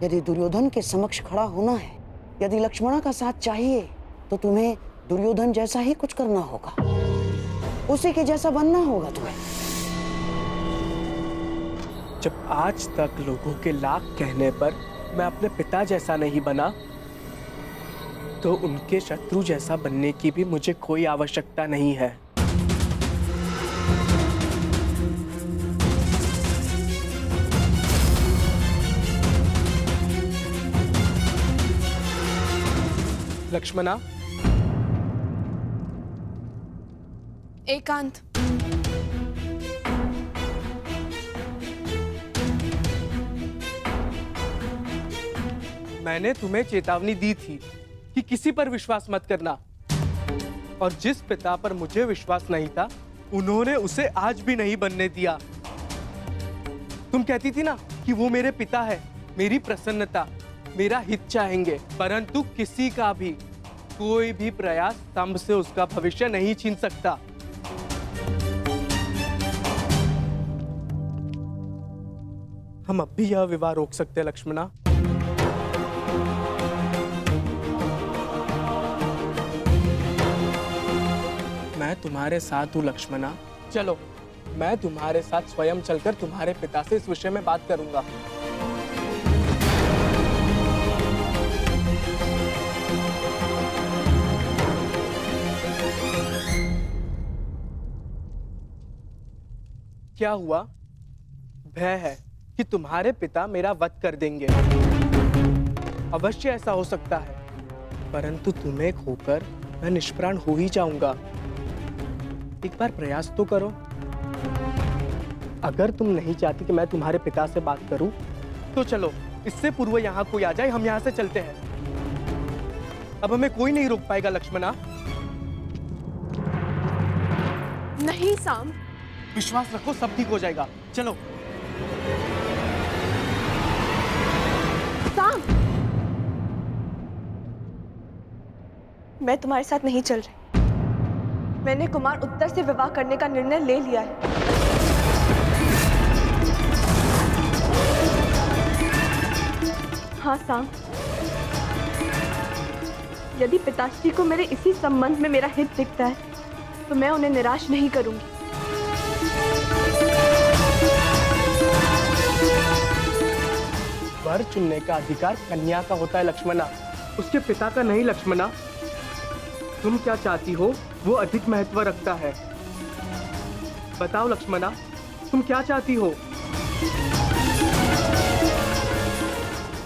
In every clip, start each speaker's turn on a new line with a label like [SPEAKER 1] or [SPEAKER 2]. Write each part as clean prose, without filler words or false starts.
[SPEAKER 1] यदि दुर्योधन के समक्ष खड़ा होना है, यदि लक्ष्मणा का साथ चाहिए, तो तुम्हें दुर्योधन जैसा ही कुछ करना होगा, उसी के जैसा बनना होगा तुम्हें।
[SPEAKER 2] जब आज तक लोगों के लाख कहने पर मैं अपने पिता जैसा नहीं बना, तो उनके शत्रु जैसा बनने की भी मुझे कोई आवश्यकता नहीं है। लक्ष्मणा,
[SPEAKER 3] एकांत।
[SPEAKER 2] मैंने तुम्हें चेतावनी दी थी कि किसी पर विश्वास मत करना, और जिस पिता पर मुझे विश्वास नहीं था, उन्होंने उसे आज भी नहीं बनने दिया। तुम कहती थी ना कि वो मेरे पिता है, मेरी प्रसन्नता, मेरा हित चाहेंगे, परंतु किसी का भी कोई भी प्रयास स्तंभ से उसका भविष्य नहीं छीन सकता। हम अब भी यह विवाह रोक सकते हैं लक्ष्मणा। मैं तुम्हारे साथ हूं लक्ष्मणा। चलो, मैं तुम्हारे साथ स्वयं चलकर तुम्हारे पिता से इस विषय में बात करूंगा। क्या हुआ? भय है कि तुम्हारे पिता मेरा वध कर देंगे। अवश्य ऐसा हो सकता है, परंतु तुम्हें खोकर मैं निष्प्राण हो ही जाऊंगा। एक बार प्रयास तो करो। अगर तुम नहीं चाहती कि मैं तुम्हारे पिता से बात करूं, तो चलो, इससे पूर्व यहाँ कोई आ जाए, हम यहाँ से चलते हैं। अब हमें कोई नहीं रोक पाएगा लक्ष्मणा।
[SPEAKER 3] नहीं साम,
[SPEAKER 2] विश्वास रखो, सब ठीक हो जाएगा। चलो।
[SPEAKER 3] साम, मैं तुम्हारे साथ नहीं चल रही। मैंने कुमार उत्तर से विवाह करने का निर्णय ले लिया है। हाँ साम, यदि पिताश्री को मेरे इसी संबंध में मेरा हित दिखता है, तो मैं उन्हें निराश नहीं करूंगी।
[SPEAKER 2] वर चुनने का अधिकार कन्या का होता है लक्ष्मणा, उसके पिता का नहीं लक्ष्मणा। तुम क्या चाहती हो वो अधिक महत्व रखता है। बताओ लक्ष्मणा, तुम क्या चाहती हो?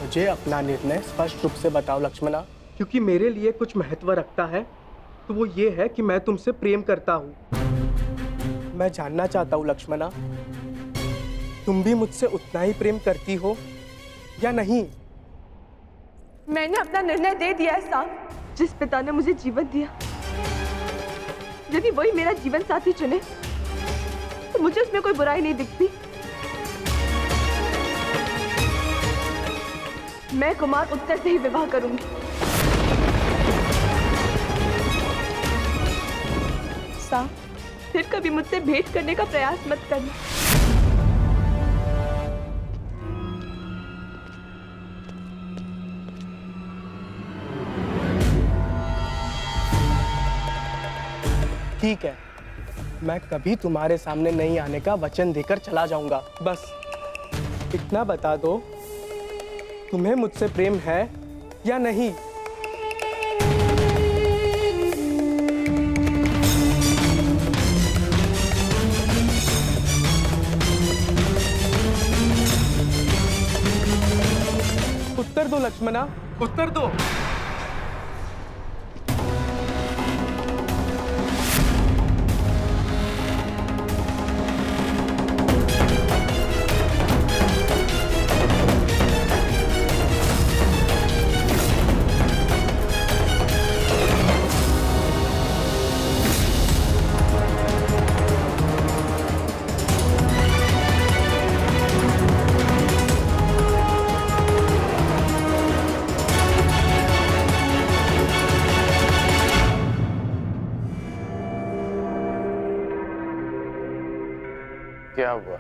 [SPEAKER 2] मुझे अपना निर्णय स्पष्ट रूप से बताओ लक्ष्मणा, क्योंकि मेरे लिए कुछ महत्व रखता है, तो वो ये है कि मैं तुमसे प्रेम करता हूँ। मैं जानना चाहता हूँ लक्ष्मणा, तुम भी मुझसे उतना ही प्रेम करती हो या नहीं?
[SPEAKER 3] मैंने अपना निर्णय दे दिया है साम। जिस पिता ने मुझे जीवन दिया, यदि वही मेरा जीवन साथी चुने, तो मुझे उसमें कोई बुराई नहीं दिखती। मैं कुमार उत्तर से ही विवाह करूंगी। साम, फिर कभी मुझसे भेंट करने का प्रयास मत करना।
[SPEAKER 2] ठीक है, मैं कभी तुम्हारे सामने नहीं आने का वचन देकर चला जाऊंगा। बस इतना बता दो, तुम्हें मुझसे प्रेम है या नहीं? उत्तर दो लक्ष्मणा, उत्तर दो।
[SPEAKER 4] क्या हुआ?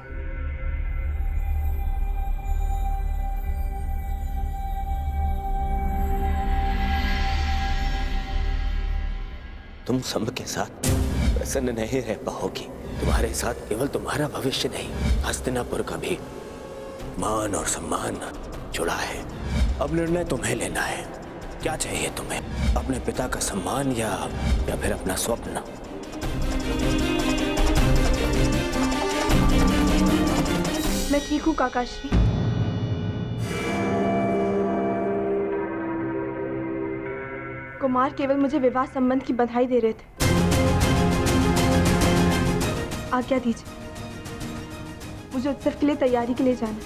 [SPEAKER 4] तुम सब के साथ प्रसन्न नहीं रह पाओगी। तुम्हारे साथ केवल तुम्हारा भविष्य नहीं, हस्तिनापुर का भी मान और सम्मान जुड़ा है। अब निर्णय तुम्हें लेना है। क्या चाहिए तुम्हें, अपने पिता का सम्मान या फिर अपना स्वप्न?
[SPEAKER 3] मैं ठीक हूँ काकाश्री। कुमार केवल मुझे विवाह संबंध की बधाई दे रहे थे। आज्ञा दीजिए, मुझे उत्सव के लिए तैयारी के लिए जाना।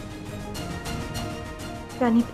[SPEAKER 3] रानी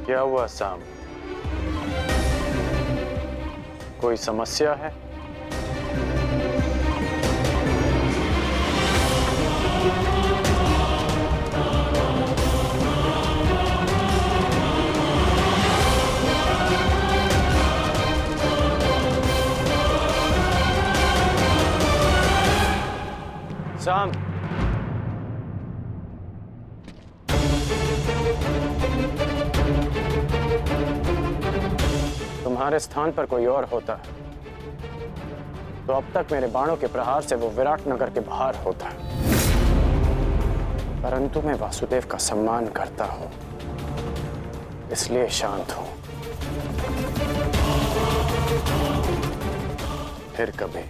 [SPEAKER 5] क्या हुआ साम? कोई समस्या है? साम, तुम्हारे स्थान पर कोई और होता तो अब तक मेरे बाणों के प्रहार से वो विराट नगर के बाहर होता। परंतु मैं वासुदेव का सम्मान करता हूं, इसलिए शांत हूं। फिर कभी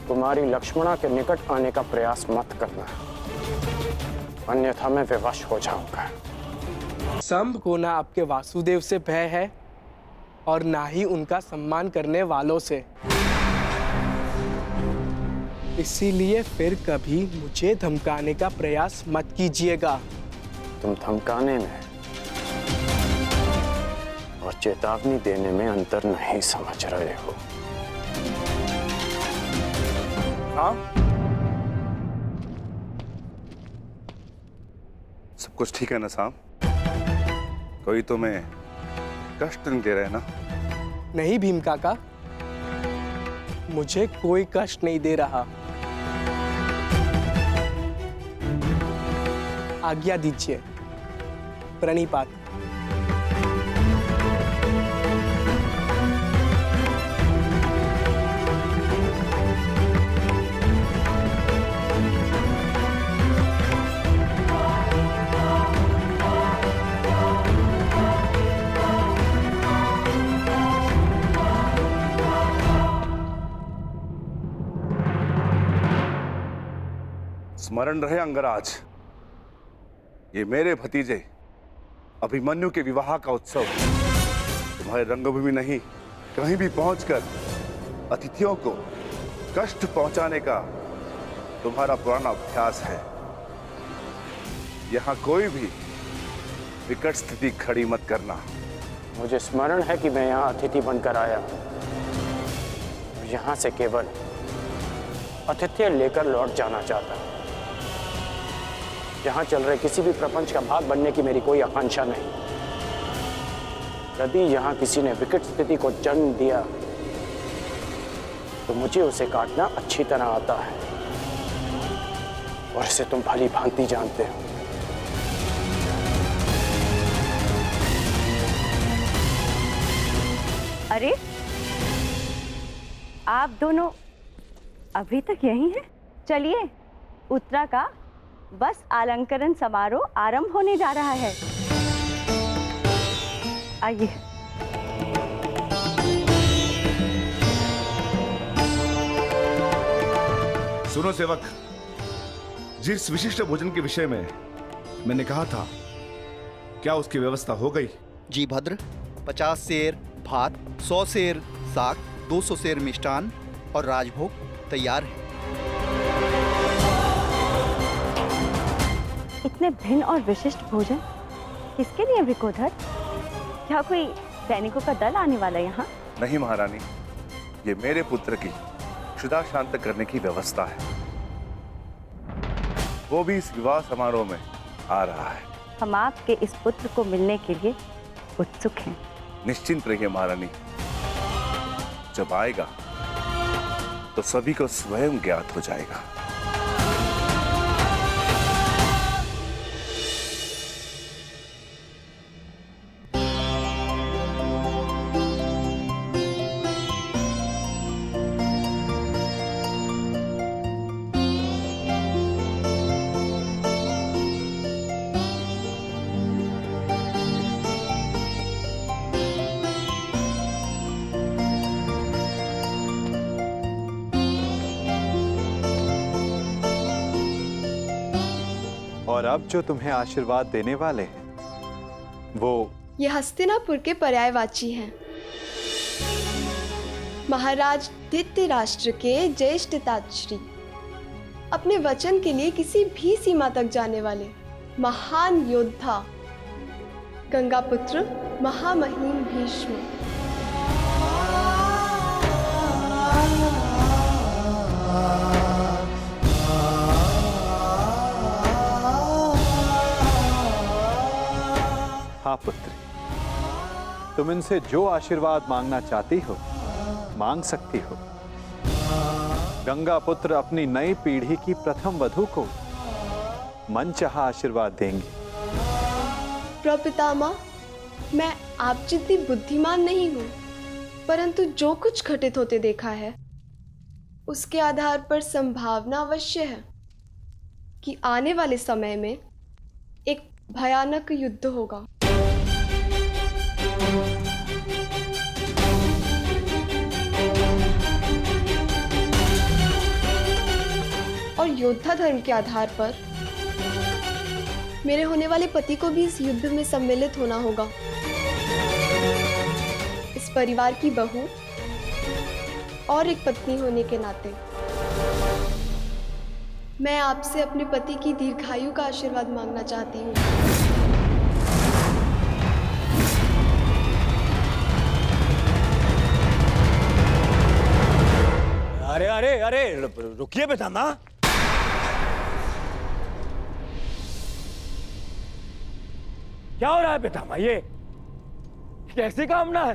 [SPEAKER 5] कुमारी लक्ष्मणा के निकट आने का प्रयास मत करना, अन्यथा मैं विवश हो जाऊंगा।
[SPEAKER 2] संभ को ना आपके वासुदेव से भय है और ना ही उनका सम्मान करने वालों से। इसीलिए फिर कभी मुझे धमकाने का प्रयास मत कीजिएगा।
[SPEAKER 5] तुम धमकाने में और चेतावनी देने में अंतर नहीं समझ रहे हो।
[SPEAKER 6] हाँ, सब कुछ ठीक है ना साहब? कोई तुम्हें कष्ट नहीं दे रहे ना?
[SPEAKER 2] नहीं भीम काका, मुझे कोई कष्ट नहीं दे रहा। आज्ञा दीजिए। प्रणिपात।
[SPEAKER 6] स्मरण रहे अंगराज, ये मेरे भतीजे अभिमन्यु के विवाह का उत्सव तुम्हारे रंगभूमि नहीं, कहीं भी पहुंचकर अतिथियों को कष्ट पहुंचाने का तुम्हारा पुराना अभ्यास है। यहां कोई भी विकट स्थिति खड़ी मत करना।
[SPEAKER 5] मुझे स्मरण है कि मैं यहाँ अतिथि बनकर आया हूँ। यहाँ से केवल अतिथि लेकर लौट जाना चाहता हूँ। यहाँ चल रहे किसी भी प्रपंच का भाग बनने की मेरी कोई आकांक्षा नहीं। यदि यहाँ किसी ने विकट स्थिति को जन्म दिया तो मुझे उसे काटना अच्छी तरह आता है और इसे तुम भली भांति जानते हो।
[SPEAKER 7] अरे, आप दोनों अभी तक यहीं हैं? चलिए, उत्तरा का बस अलंकरण समारोह आरंभ होने जा रहा है। आइए।
[SPEAKER 6] सुनो सेवक, जिस विशिष्ट भोजन के विषय में मैंने कहा था, क्या उसकी व्यवस्था हो गई?
[SPEAKER 8] जी भद्र, 50 सेर भात, 100 सेर साग, 200 सेर मिष्टान और राजभोग तैयार है।
[SPEAKER 7] इतने भिन्न और विशिष्ट भोजन किसके लिए विकोधर? क्या कोई सैनिकों का दल आने वाला है यहाँ?
[SPEAKER 6] नहीं महारानी, ये मेरे पुत्र की क्षुधा शांत करने की व्यवस्था है। वो भी इस विवाह समारोह में आ रहा है।
[SPEAKER 7] हम आपके इस पुत्र को मिलने के लिए उत्सुक हैं।
[SPEAKER 6] निश्चिंत रहिए महारानी, जब आएगा तो सभी को स्वयं ज्ञात हो जाएगा।
[SPEAKER 9] और अब जो तुम्हें आशीर्वाद देने वाले हैं वो
[SPEAKER 3] ये हस्तिनापुर के पर्यायवाची हैं। महाराज धृतराष्ट्र के ज्येष्ठताश्री, अपने वचन के लिए किसी भी सीमा तक जाने वाले महान योद्धा, गंगापुत्र महामहिम भीष्म।
[SPEAKER 9] हाँ पुत्री, तुम इनसे जो आशीर्वाद मांगना चाहती हो मांग सकती हो। गंगा पुत्र अपनी नई पीढ़ी की प्रथम वधू को मनचाहा आशीर्वाद देंगे।
[SPEAKER 3] प्रपितामह, मैं आप जितनी बुद्धिमान नहीं हूँ, परंतु जो कुछ घटित होते देखा है उसके आधार पर संभावना अवश्य है कि आने वाले समय में एक भयानक युद्ध होगा। और योद्धा धर्म के आधार पर मेरे होने वाले पति को भी इस युद्ध में सम्मिलित होना होगा। इस परिवार की बहू और एक पत्नी होने के नाते मैं आपसे अपने पति की दीर्घायु का आशीर्वाद मांगना चाहती हूँ।
[SPEAKER 4] अरे अरे अरे रुकिए पितामह। क्या हो रहा है पितामह? ये कैसी कामना है?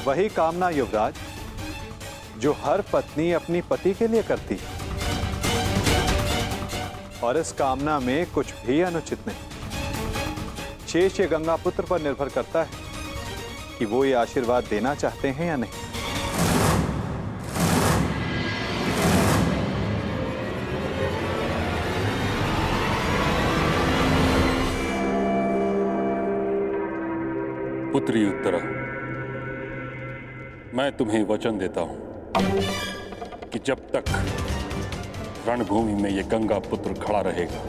[SPEAKER 9] वही कामना युवराज जो हर पत्नी अपनी पति के लिए करती है, और इस कामना में कुछ भी अनुचित नहीं। शेष ये गंगा पुत्र पर निर्भर करता है कि वो ये आशीर्वाद देना चाहते हैं या नहीं।
[SPEAKER 10] पुत्री उत्तरा, मैं तुम्हें वचन देता हूं कि जब तक रणभूमि में ये गंगा पुत्र खड़ा रहेगा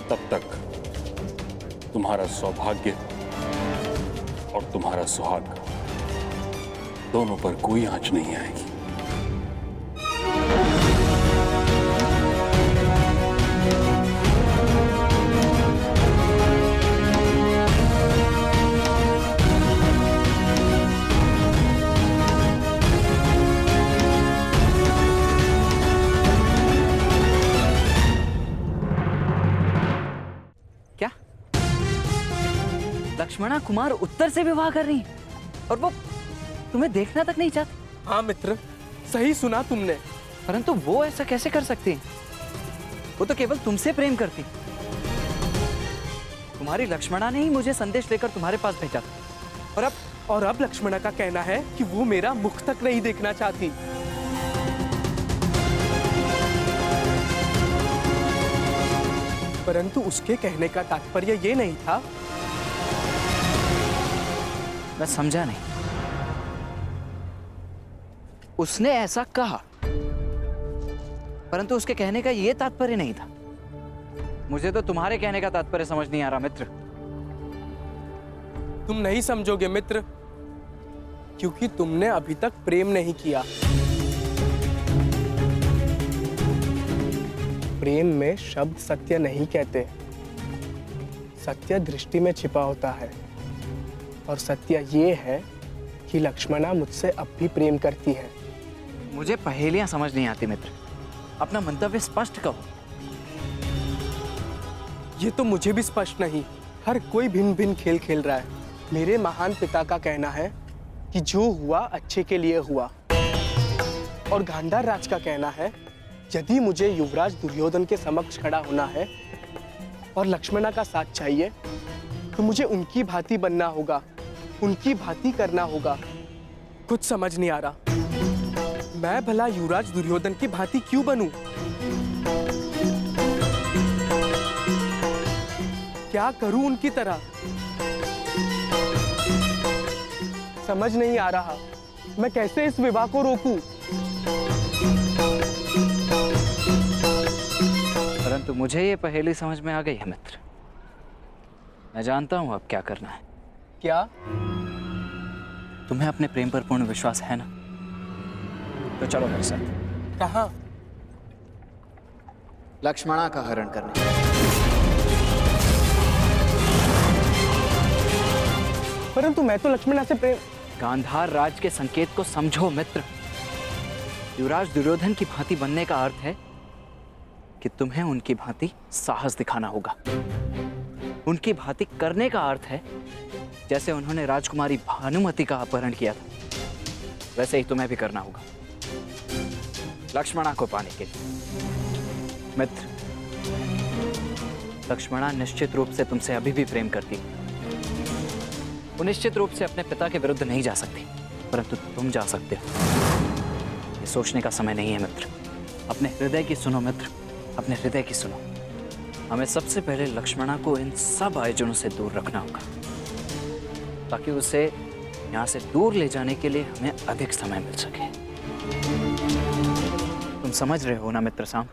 [SPEAKER 10] तब तक तुम्हारा सौभाग्य और तुम्हारा सुहाग दोनों पर कोई आंच नहीं आएगी।
[SPEAKER 11] लक्ष्मणा कुमार उत्तर से विवाह कर रही और वो तुम्हें देखना तक नहीं चाहती।
[SPEAKER 2] हाँ मित्र, सही सुना तुमने।
[SPEAKER 11] परंतु वो ऐसा कैसे कर सकती? वो तो केवल तुमसे प्रेम करती। तुम्हारी लक्ष्मणा ने ही मुझे संदेश लेकर तुम्हारे पास भेजा था।
[SPEAKER 2] और अब लक्ष्मणा का कहना है कि वो मेरा मुख तक नहीं देखना चाहती। परंतु उसके कहने का तात्पर्य ये नहीं था।
[SPEAKER 11] मैं समझा नहीं। उसने ऐसा कहा, परंतु उसके कहने का यह तात्पर्य नहीं था मुझे तो तुम्हारे कहने का तात्पर्य समझ नहीं आ रहा मित्र।
[SPEAKER 2] तुम नहीं समझोगे मित्र, क्योंकि तुमने अभी तक प्रेम नहीं किया। प्रेम में शब्द सत्य नहीं कहते, सत्य दृष्टि में छिपा होता है। और सत्य ये है कि लक्ष्मणा मुझसे अब भी प्रेम करती है।
[SPEAKER 11] मुझे पहेलियां समझ नहीं आती मित्र, अपना मंतव्य स्पष्ट कहो।
[SPEAKER 2] ये तो मुझे भी स्पष्ट नहीं, हर कोई भिन्न भिन्न खेल खेल रहा है। मेरे महान पिता का कहना है कि जो हुआ अच्छे के लिए हुआ, और गांधार राज का कहना है यदि मुझे युवराज दुर्योधन के समक्ष खड़ा होना है और लक्ष्मणा का साथ चाहिए तो मुझे उनकी भांति बनना होगा, उनकी भांति करना होगा। कुछ समझ नहीं आ रहा, मैं भला युवराज दुर्योधन की भांति क्यों बनूं? क्या करूं उनकी तरह? समझ नहीं आ रहा, मैं कैसे इस विवाह को रोकूं?
[SPEAKER 11] परंतु मुझे ये पहेली समझ में आ गई है मित्र। मैं जानता हूं अब क्या करना है।
[SPEAKER 2] क्या?
[SPEAKER 11] तुम्हें अपने प्रेम पर पूर्ण विश्वास है ना? तो चलो मेरे साथ।
[SPEAKER 2] कहां?
[SPEAKER 8] लक्ष्मणा का हरण करने।
[SPEAKER 2] परंतु मैं तो लक्ष्मणा से प्रेम।
[SPEAKER 11] गांधार राज के संकेत को समझो मित्र। युवराज दुर्योधन की भांति बनने का अर्थ है कि तुम्हें उनकी भांति साहस दिखाना होगा। उनकी भांति करने का अर्थ है जैसे उन्होंने राजकुमारी भानुमति का अपहरण किया था, वैसे ही तुम्हें भी करना होगा लक्ष्मणा को पाने के लिए। मित्र, लक्ष्मणा निश्चित रूप से तुमसे अभी भी प्रेम करती है। वो निश्चित रूप से अपने पिता के विरुद्ध नहीं जा सकती, परंतु तुम जा सकते हो। ये सोचने का समय नहीं है मित्र। अपने हृदय की सुनो मित्र, अपने हृदय की सुनो। हमें सबसे पहले लक्ष्मणा को इन सब आयोजनों से दूर रखना होगा, ताकि उसे यहाँ से दूर ले जाने के लिए हमें अधिक समय मिल सके। तुम समझ रहे हो ना मित्र साम?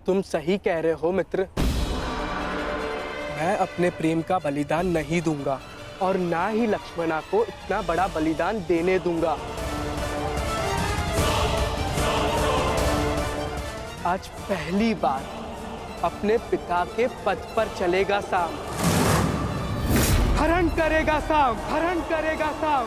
[SPEAKER 2] तुम सही कह रहे हो मित्र। मैं अपने प्रेम का बलिदान नहीं दूंगा और ना ही लक्ष्मणा को इतना बड़ा बलिदान देने दूंगा। आज पहली बार अपने पिता के पद पर चलेगा साम। हरण करेगा साम, हरण करेगा साम।